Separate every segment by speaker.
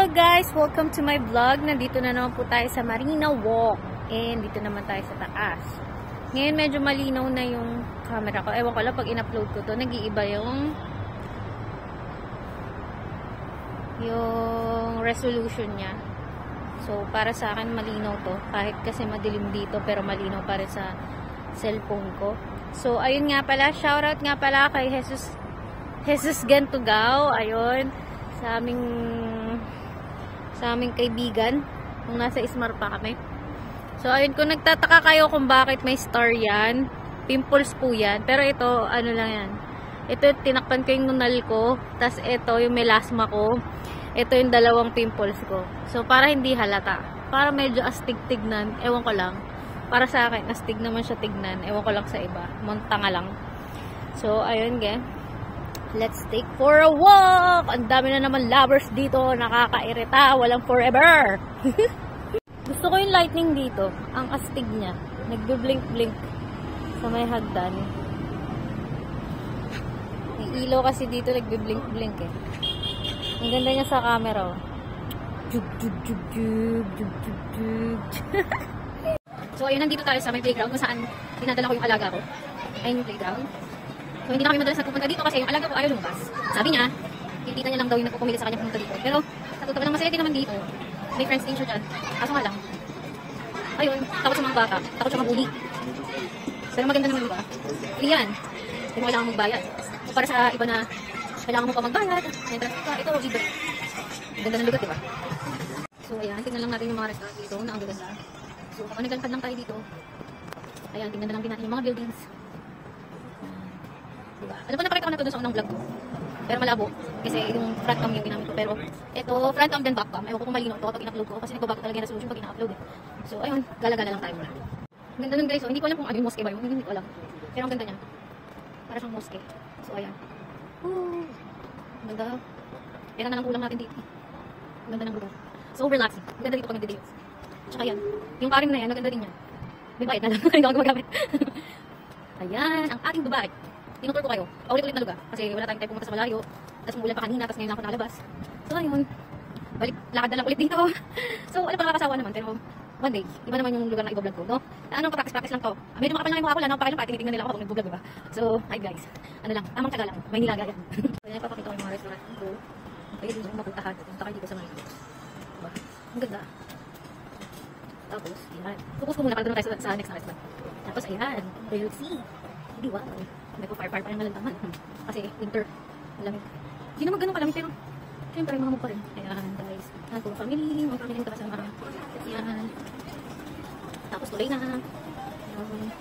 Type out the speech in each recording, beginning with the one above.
Speaker 1: guys! Welcome to my vlog. Nandito na naman po tayo sa Marina Walk. And dito naman tayo sa taas. Ngayon medyo malinaw na yung camera ko. Ewan ko lang pag in-upload ko to, nag-iiba yung resolution niya. So para sa akin malinaw to. Kahit kasi madilim dito pero malinaw pa rin sa cellphone ko. So ayun nga pala, shoutout nga pala kay Jesus Gantugao. Ayun. Sa aming kaibigan nung nasa Ismar pa kami. So ayun, kung nagtataka kayo kung bakit may star yan, pimples po yan. Pero ito, ano lang yan, ito tinakpan ko yung nunal ko, tas ito yung melasma ko, ito yung dalawang pimples ko. So para hindi halata, para medyo astig tignan, ewan ko lang, para sa akin astig naman siya tignan, ewan ko lang sa iba, montanga lang. So ayun guys, let's take for a walk! Ang dami na naman lovers dito. Nakakairita. Walang forever. Gusto ko yung lightning dito. Ang astig niya. Nagbe-blink-blink sa may hagdan. May ilaw kasi dito. Nagbe-blink-blink eh. Ang ganda niya sa camera. Oh. Jug, jug, jug, jug, jug, jug, jug. So ayun, nandito tayo sa may playground kung saan dinadala ko yung alaga ko. Ayun yung playground. So, hindi na kami madalas nagpupunta dito kasi yung alaga ko ayaw lumabas. Sabi niya, titita niya lang daw yung nagpupumili sa kanya pumunta dito. Pero, sa totoo lang, masaya din naman dito. May friends din siya dyan. Kaso nga lang. Ayun, takot sa mga bata. Takot siya mabuli. Pero maganda naman diba? Iyan. Hindi mo kailangan magbayad. So, para sa iba na kailangan mo pa magbayad. Entrance ka. Ito, libre. Ang ganda ng lugar, diba? So, ayan. Tingnan lang natin yung mga restaurant dito na ang ganda. So, kapag naglalakad lang tayo dito, ayan, tingnan na lang din natin yung mga buildings. Diba? Alam ko napakita ko na ito dun sa unang vlog ko. Pero malabo. Kasi yung front cam yung ginamit ko. Pero ito, front cam then back cam. Ewan ko kung malino ito pag in-upload ko. Kasi nagbabago talaga yung resolution pag in-upload eh. So ayun, gala-gala lang tayo muna. Ang ganda nun guys. So, hindi ko alam kung ano yung mosque ba yun. Hindi ko alam. Pero ang ganda niya. Para siyang mosque. So ayan. Ang ganda. Pera na lang kulang natin dito. Ang ganda ng lugar. So relaxing. Ang ganda dito pag nagde-day. Tsaka yan. Yung paring na yan, maganda din yan. May bayad na lang. Hindi ako gumagamit. Ayan, ang ating Dubai. Tinutur ko kayo. Paulit-ulit na lugar. Kasi wala tayong tayo pumunta sa malayo. Tapos umulan pa kanina. Tapos ngayon ako nakalabas. So ayun. Balik, lakad na lang ulit dito. So alam pa nakakasawa naman. Pero one day, iba naman yung lugar na i-vlog ko. No? Ano, practice lang to. Medyo makapal lang yung mukha ko. Pakailan pa. Tinitingnan nila ako pag nag-vlog, diba? So, hi guys. Ano lang, tamang taga lang. May nilaga yan. So yan, papakita ko yung mga restaurant ko. Pwede din yung mapuntahan. Punta kayo dito sa Manila. Diba? Ang ganda. Tapos, yan. Focus ko muna para doon tayo sa next na restaurant. Tapos, ayan. Royal Sea. Hindi, wow. Hindi ko fire pa rin malantaman. Kasi winter. Malamig. Hindi naman ganun kalamig pero syempre mahamog pa rin. Ayan guys. Ayan po family. Mga family nito kasama. Ayan. Tapos tulay na. Ayan.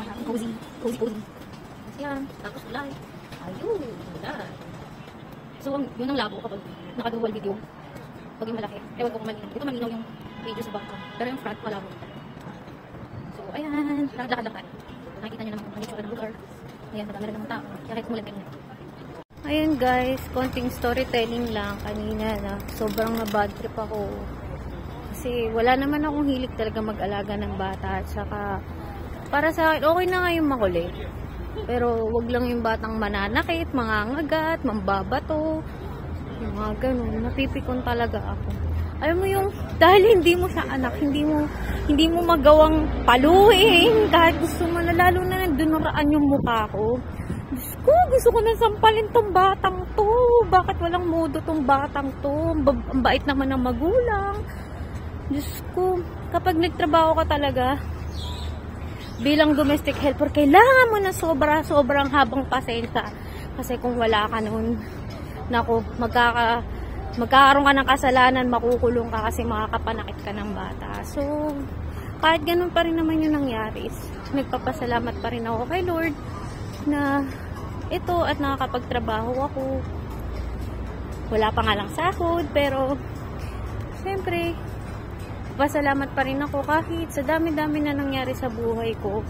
Speaker 1: Maraming cozy. Cozy. Ayan. Tapos tulay. Ayun. Tulay. So yun ang labo kapag naka-dual video. Pag yung malaki. Ewan ko kung malinaw. Ito malinaw yung video sa back ko. Pero yung front malabo. So ayan. Lakad-lakad lang tayo. Nakikita nyo naman kung ano ng lugar. Ayan, madami rin naman tao. Kaya kahit kumulag na. Ayun guys, konting storytelling lang kanina na sobrang na-bad trip ako. Kasi wala naman akong hilig talaga mag-alaga ng bata. At saka, para sa akin, okay na nga yung makulit. Pero wag lang yung batang mananakit, mangangagat, mambabato. Yung mga ganun, napipikon talaga ako. Alam mo yung, dahil hindi mo sa anak, hindi mo magawang paluin, kahit gusto mo na, lalo na nandunuraan yung mukha ko. Diyos ko, gusto ko na sampalin tong batang to. Bakit walang modo tong batang to? Ang bait naman ng magulang. Diyos ko, kapag nagtrabaho ka talaga, bilang domestic helper, kailangan mo na sobrang habang pasensya. Kasi kung wala ka nun, naku, magkakaroon ka ng kasalanan, makukulong ka kasi makakapanakit ka ng bata. So, kahit ganun pa rin naman yung nangyari, nagpapasalamat pa rin ako kay Lord na ito at nakakapagtrabaho ako. Wala pa nga lang sahod, pero syempre, pasalamat pa rin ako kahit sa dami-dami na nangyari sa buhay ko.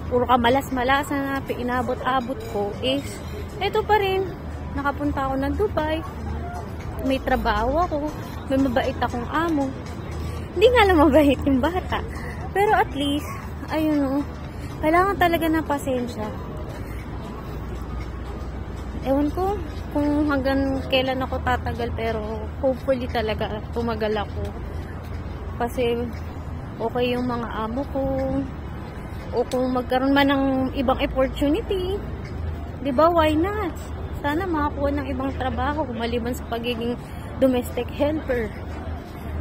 Speaker 1: Puro kamalas-malasan na inabot-abot ko is, ito pa rin, nakapunta ako ng Dubai. May trabaho ako, may mabait akong amo. Hindi nga lang mabait yung bata. Pero at least, ayun o, kailangan talaga ng pasensya. Ewan ko
Speaker 2: kung hanggang kailan ako tatagal, pero hopefully talaga tumagal ako. Kasi okay yung mga amo ko. O kung magkaroon man ng ibang opportunity, di ba, why not? Sana makakuha ng ibang trabaho maliban sa pagiging domestic helper.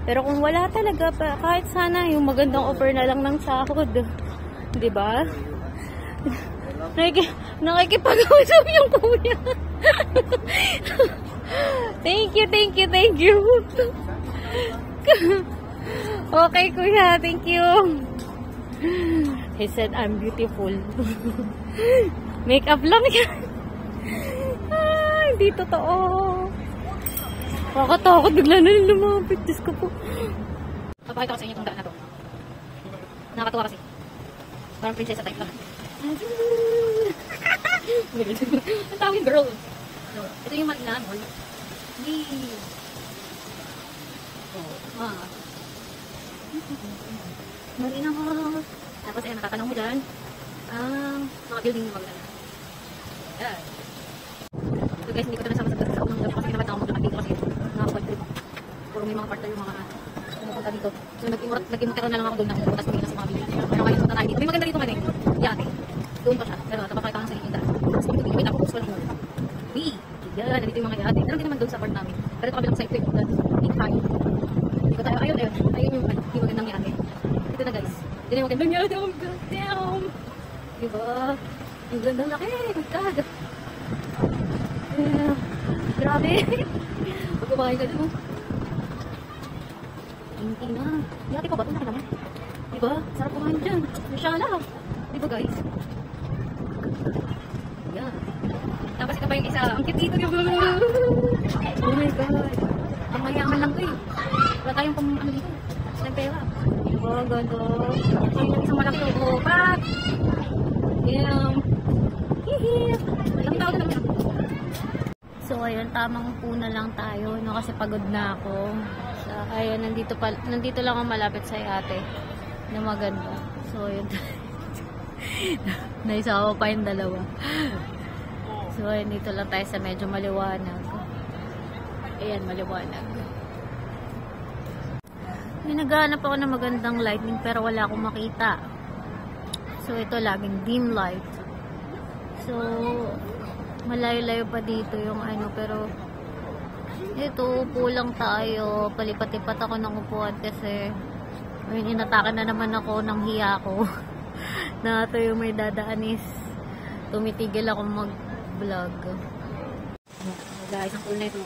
Speaker 2: Pero kung wala talaga, kahit sana yung magandang offer na lang ng sahod, di ba? Nakikipag-usap yung kuya. Thank you. Okay, kuya, thank you. He said, I'm beautiful. Makeup lang yan. Hindi totoo. Kakatakot, bigla na yung lumapit. Diyos ko po.
Speaker 1: Papakita ko sa inyo itong daan na to. Nakakatuwa kasi. Parang prinsesa type lang. Ang tawag yung girl. So, ito yung Marina Mall. Marina Mall. Tapos ayan, natatanong mo dyan ang mga building ng maganda. Ayan. So guys, hindi ko ito nasama sa unang gabi kasi naman ako maglakad dito kasi nakapag-trip. Puro may mga partner yung mga pumupunta dito. So nag-imutero na lang ako doon na umupunta sa mga building. Pero ngayon punta tayo dito. May maganda dito man eh. Yate. Doon pa siya. Pero tapakita ko lang sa inyo yung daan. Tapos dito may tapos ko lang yun. Yan, nandito yung mga yate. Meron din naman doon sa part namin. Pero ito kabilang sa ito yung hindi ko tayo. Ayun yung magandang yate. Ito na guys. Ito yung magandang yate. Oh my god, damn! Diba? Ang gandang laki. Oh my god. Grabe. Pag kumain ka dun. Hindi na. Yate pa ba ito? Nakita mo? Diba? Sarap kumain dyan. Masyala. Diba guys? Yan. Tapos ito pa yung isa. Ang cute dito yung... Oh my god. Ang mayaman lang ito eh. Wala tayong ano dito. Sa pera. Diba? Ganda. Ito yung isang malaki ito. Oh, pak! Damn. Hihi. Malaki tao na naman.
Speaker 2: So, ayun, tamang puna lang tayo, no, kasi pagod na ako. So, ayun, nandito lang ako malapit sa ate na maganda. So, ayun. Naisama pa yung dalawa. So, ayun, dito lang tayo sa medyo maliwanag. Ayan, maliwanag. May naghahanap ako ng magandang lighting pero wala akong makita. So, ito laging dim light. So, malayo-layo pa dito yung ano, pero ito, upo lang tayo. Palipat-lipat ako ng upuan kasi ayun, inatake na naman ako ng hiya ko. Na ito yung may dadaan is tumitigil ako mag-vlog.
Speaker 1: Guys, ang cool na ito.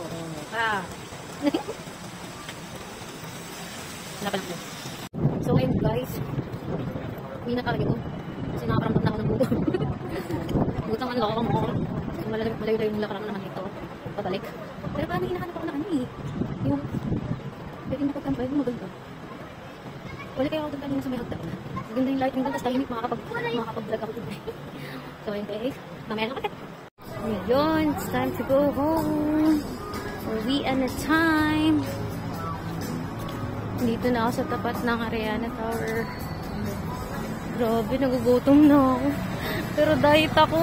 Speaker 1: Wala pa lang po. So, ayun guys. Hindi na talaga ito. Kasi nakaparamdam na ako ng buto. Butang ano ako mo. So, malayo-layo yung lakaran naman ito. Pabalik. Pero parang hinahanap ako na ano eh. Yung pwede na pagkampay, yung maganda. Wala kaya ako doon kanina sa may hagda. Maganda yung lighting doon, tapos tahimik makakapag-vlog ako doon. So, ayun guys. Mamaya na kapit.
Speaker 2: Yun, it's time to go home. Uwi na time. Dito na ako sa tapat ng Ariana Tower. Grabe, nagugutom na ako. Pero diet ako.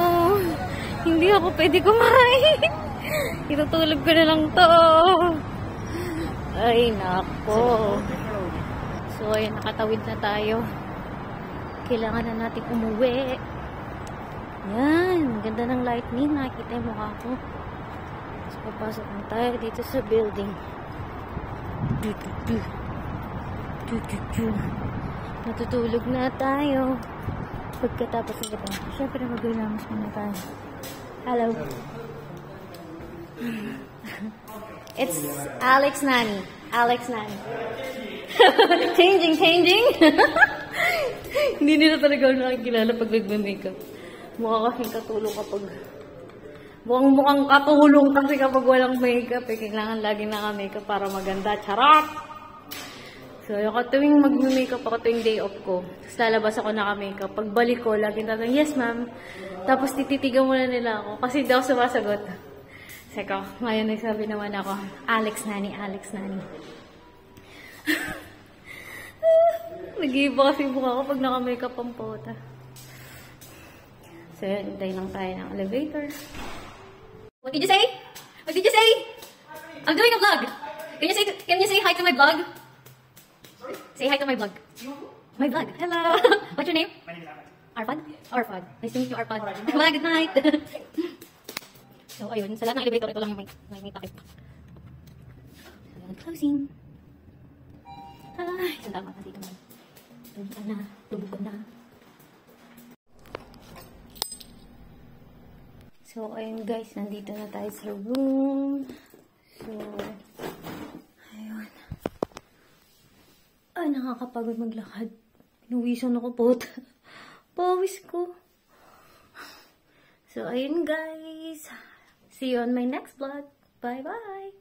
Speaker 2: Hindi ako pwede kumain. Itutulog ko na lang to. Ay, nako. So, ayun, nakatawid na tayo. Kailangan na natin umuwi. Yan, ganda ng lightning. Nakikita yung mukha ko. So, papasok na tayo dito sa building. Natutulog na tayo. Pagkatapos ng ito, syempre mag-relax muna tayo. Hello. It's Alex Nani. Alex Nani. changing. Hindi nila talaga ako nakikilala pag nagme-makeup. Mukha kasing katulong kapag... Mukhang katulong kasi kapag walang makeup. Kailangan lagi naka-makeup para maganda. Charot! So, ako tuwing mag-makeup ako tuwing day off ko. Tapos lalabas ako naka-makeup. Pagbalik ko, lagi nalang, yes ma'am. Tapos tititigan muna nila ako. Kasi hindi ako sumasagot. Seko, ngayon nagsabi naman ako, Alex Nani. Nag-iiba kasi mukha ko pag naka-makeup ang pota. So, yun, hintay lang tayo ng elevator.
Speaker 1: What did you say? What did you say? I'm doing a vlog. Can you say hi to my vlog? Say hi to my vlog. My vlog. Hello. What's your name?
Speaker 3: My name is Ahmed.
Speaker 1: Arfad? Arfad. Nice to meet you, Arfad. Bye, good night. So, ayun. Sa lahat ng elevator, ito lang yung may takip. Ayan, closing. Ay, isang tama kasi ito man. Tubukan na. Tubukan na.
Speaker 2: So, ayun guys, nandito na tayo sa room. So, ayun. Ay, nakakapagod maglakad. Pinuwisan ako po. Pawis ko. So, ayun guys. See you on my next vlog. Bye-bye.